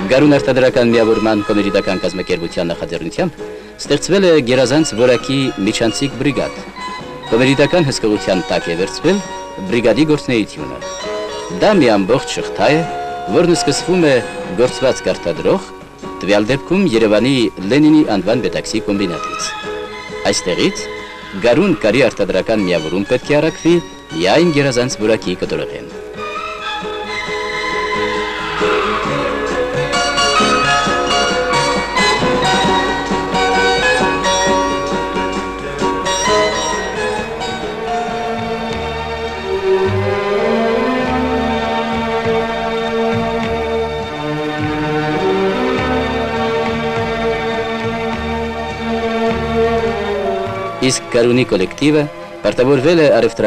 Գարուն արտադրական միավորման կոմերիտական կազմակերպության նախաձեռնությամբ ստեղծվել է գերազանց որակի միջանցիկ բրիգադ։ Կոմերիտական հսկողության տակ է վերցվել բրիգադի գործունեությունը։ Դա մի ամբողջ շղթա է, որն սկսվում է գործված կարտադրող, տվյալ դեպքում Երևանի Լենինի անվան պետաքսի կոմբինատից։ Այստեղից գարուն կարի արտադրական միավորում պետք է առաքվի միայն գերազանց որակի կտորեղեն։ Իսկ գարունի կոլեկտիվը պարտավորվել է առևտրական